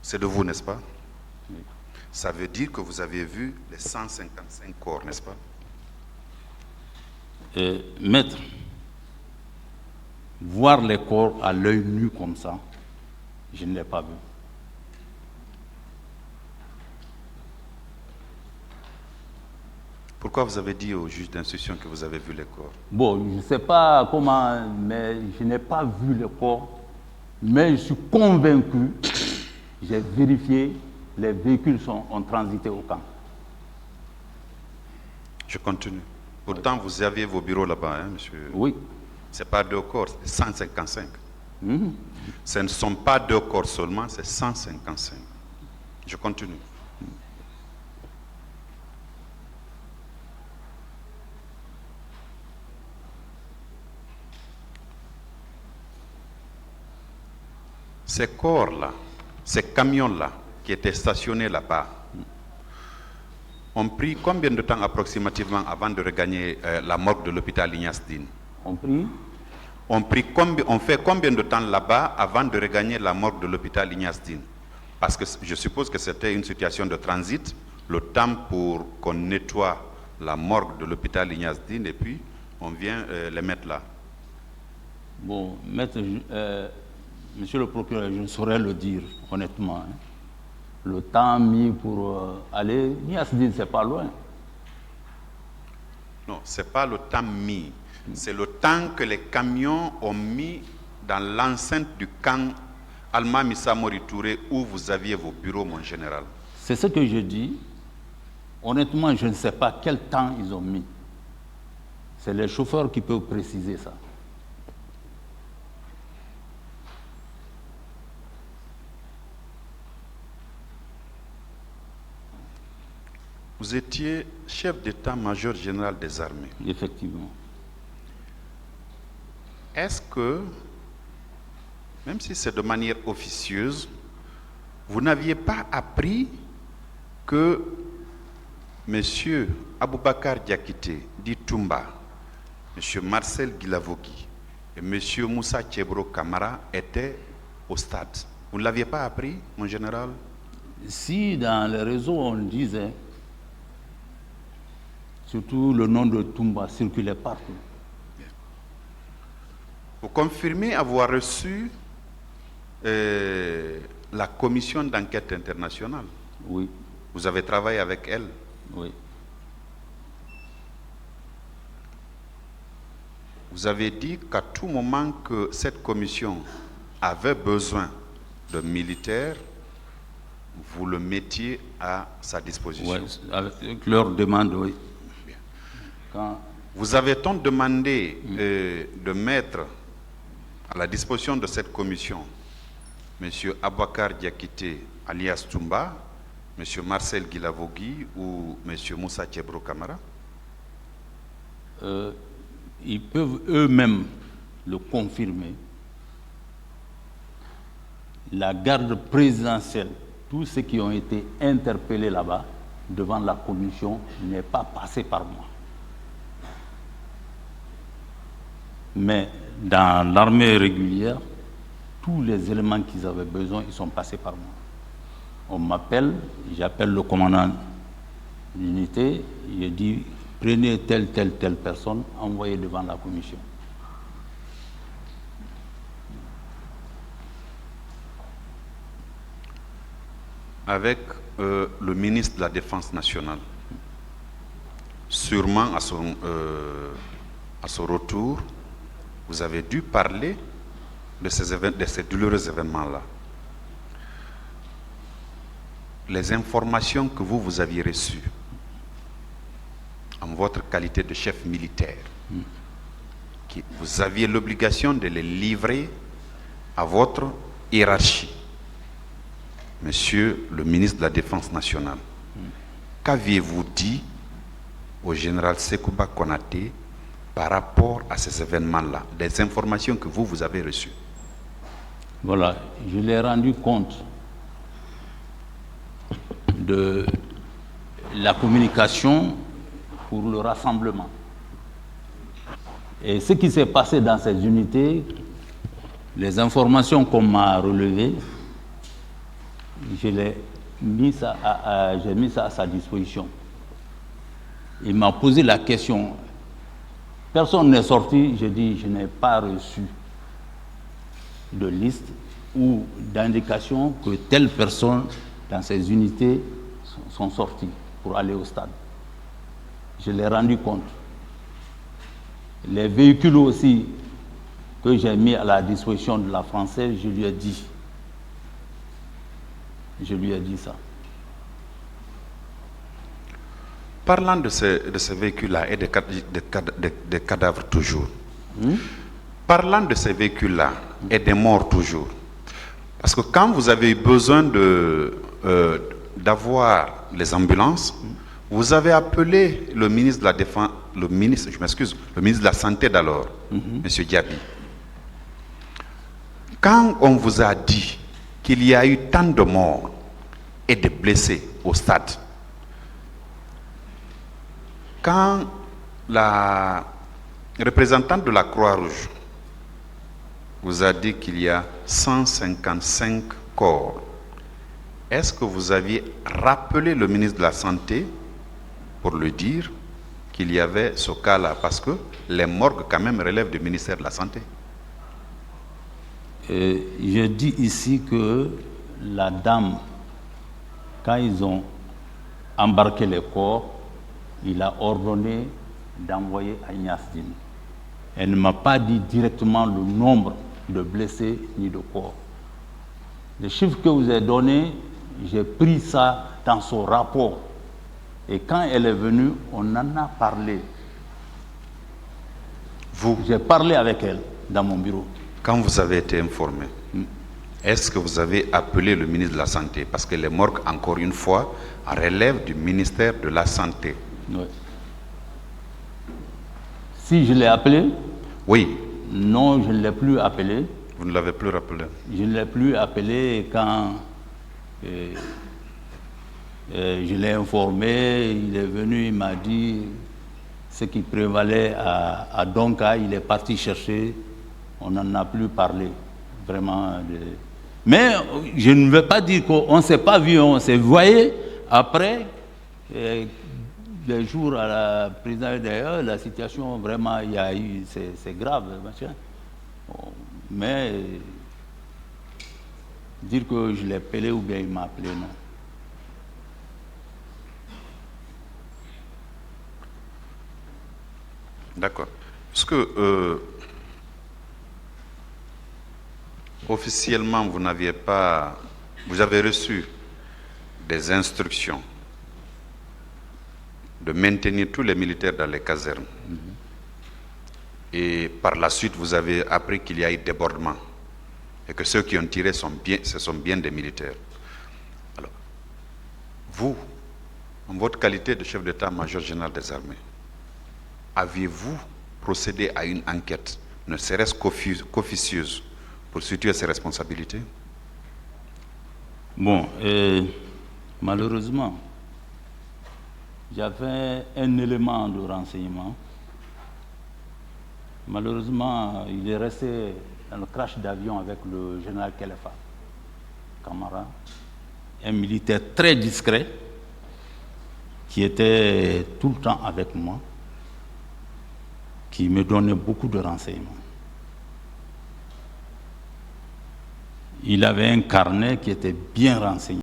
C'est de vous, n'est-ce pas? Oui. Ça veut dire que vous avez vu les 155 corps, n'est-ce pas? Maître, voir les corps à l'œil nu comme ça, je ne l'ai pas vu. Pourquoi vous avez dit au juge d'instruction que vous avez vu les corps? Bon, je ne sais pas comment, mais je n'ai pas vu le corps, mais je suis convaincu, j'ai vérifié, les véhicules ont transité au camp. Je continue. Pourtant, vous aviez vos bureaux là-bas, hein, monsieur? Oui. Ce n'est pas 2 corps, c'est 155. Ce ne sont pas 2 corps seulement, c'est 155. Je continue. Ces corps-là, ces camions-là, qui étaient stationnés là-bas, ont pris combien de temps approximativement avant de regagner la morgue de l'hôpital Ignace Dine? On fait combien de temps là-bas avant de regagner la morgue de l'hôpital Ignace Dine? Parce que je suppose que c'était une situation de transit, le temps pour qu'on nettoie la morgue de l'hôpital Ignace Dine et puis on vient les mettre là. Bon, maître, monsieur le procureur, je ne saurais le dire honnêtement. Hein. Le temps mis pour aller, Ignace Dine, c'est pas loin. Non, ce n'est pas le temps mis. C'est le temps que les camions ont mis dans l'enceinte du camp Alma Missa Mori Touré où vous aviez vos bureaux, mon général. C'est ce que je dis. Honnêtement, je ne sais pas quel temps ils ont mis. C'est les chauffeurs qui peuvent préciser ça. Vous étiez chef d'état-major général des armées. Effectivement. Est-ce que, même si c'est de manière officieuse, vous n'aviez pas appris que M. Aboubakar Diakité, dit Toumba, M. Marcel Guilavogui et M. Moussa Tchebro Kamara étaient au stade? Vous ne l'aviez pas appris, mon général? Si dans les réseaux on disait, surtout le nom de Toumba circulait partout. Vous confirmez avoir reçu la commission d'enquête internationale? Oui. Vous avez travaillé avec elle? Oui. Vous avez dit qu'à tout moment que cette commission avait besoin de militaires, vous le mettiez à sa disposition. Oui, avec leur demande, oui. Bien. Quand... Vous avez donc demandé de mettre à la disposition de cette commission M. Aboubakar Diakité alias Toumba, M. Marcel Guilavogui ou M. Moussa Tchebro Kamara? Ils peuvent eux-mêmes le confirmer. La garde présidentielle, tous ceux qui ont été interpellés là-bas devant la commission, n'est pas passé par moi. Mais dans l'armée régulière, tous les éléments qu'ils avaient besoin, ils sont passés par moi. On m'appelle, j'appelle le commandant d'unité, je dis prenez telle personne, envoyez devant la commission. Avec le ministre de la Défense nationale, sûrement à son retour, vous avez dû parler de ces douloureux événements-là. Les informations que vous aviez reçues en votre qualité de chef militaire, vous aviez l'obligation de les livrer à votre hiérarchie, Monsieur le ministre de la Défense nationale. Qu'aviez-vous dit au général Sekouba Konaté par rapport à ces événements-là, des informations que vous avez reçues? Voilà, je l'ai rendu compte de la communication pour le rassemblement. Et ce qui s'est passé dans ces unités, les informations qu'on m'a relevées, j'ai mis ça à sa disposition. Il m'a posé la question. Personne n'est sorti. J'ai dit, je n'ai pas reçu de liste ou d'indication que telle personne dans ces unités sont sorties pour aller au stade. Je l'ai rendu compte. Les véhicules aussi que j'ai mis à la disposition de la Française, je lui ai dit. Je lui ai dit ça. Parlant de ces véhicules-là et des cadavres toujours, parlant de ces véhicules-là et des morts toujours, parce que quand vous avez eu besoin d'avoir les ambulances, vous avez appelé le ministre de la Défense, le ministre de la Santé d'alors, M. Diaby. Quand on vous a dit qu'il y a eu tant de morts et de blessés au stade, quand la représentante de la Croix-Rouge vous a dit qu'il y a 155 corps, est-ce que vous aviez rappelé le ministre de la Santé pour lui dire qu'il y avait ce cas-là? Parce que les morgues quand même relèvent du ministère de la Santé. Je dis ici que la dame, quand ils ont embarqué les corps, il a ordonné d'envoyer à Niasdine. Elle ne m'a pas dit directement le nombre de blessés ni de corps. Les chiffres que vous avez donnés, j'ai pris ça dans son rapport. Et quand elle est venue, on en a parlé. J'ai parlé avec elle dans mon bureau. Quand vous avez été informé, est-ce que vous avez appelé le ministre de la Santé? Parce que les morgues, encore une fois, relèvent du ministère de la Santé. Oui. Si je l'ai appelé? Oui. Non, je ne l'ai plus appelé. Vous ne l'avez plus rappelé? Je ne l'ai plus appelé quand je l'ai informé. Il est venu, il m'a dit ce qui prévalait à Donka. Il est parti chercher. On n'en a plus parlé. Vraiment. Mais je ne veux pas dire qu'on ne s'est pas vu, on s'est voyé après. Les jours à la présidence d'ailleurs, la situation vraiment, il y a eu, c'est grave, machin. Mais dire que je l'ai appelé ou bien il m'a appelé, non. D'accord. Parce que officiellement, vous avez reçu des instructions de maintenir tous les militaires dans les casernes. Et par la suite, vous avez appris qu'il y a eu débordement et que ceux qui ont tiré ce sont bien des militaires. Alors, vous, en votre qualité de chef d'état-major général des armées, aviez-vous procédé à une enquête, ne serait-ce qu'officieuse, pour situer ces responsabilités? Bon, malheureusement, j'avais un élément de renseignement. Malheureusement, il est resté dans le crash d'avion avec le général Kelefa Camara, un militaire très discret qui était tout le temps avec moi, qui me donnait beaucoup de renseignements. Il avait un carnet qui était bien renseigné.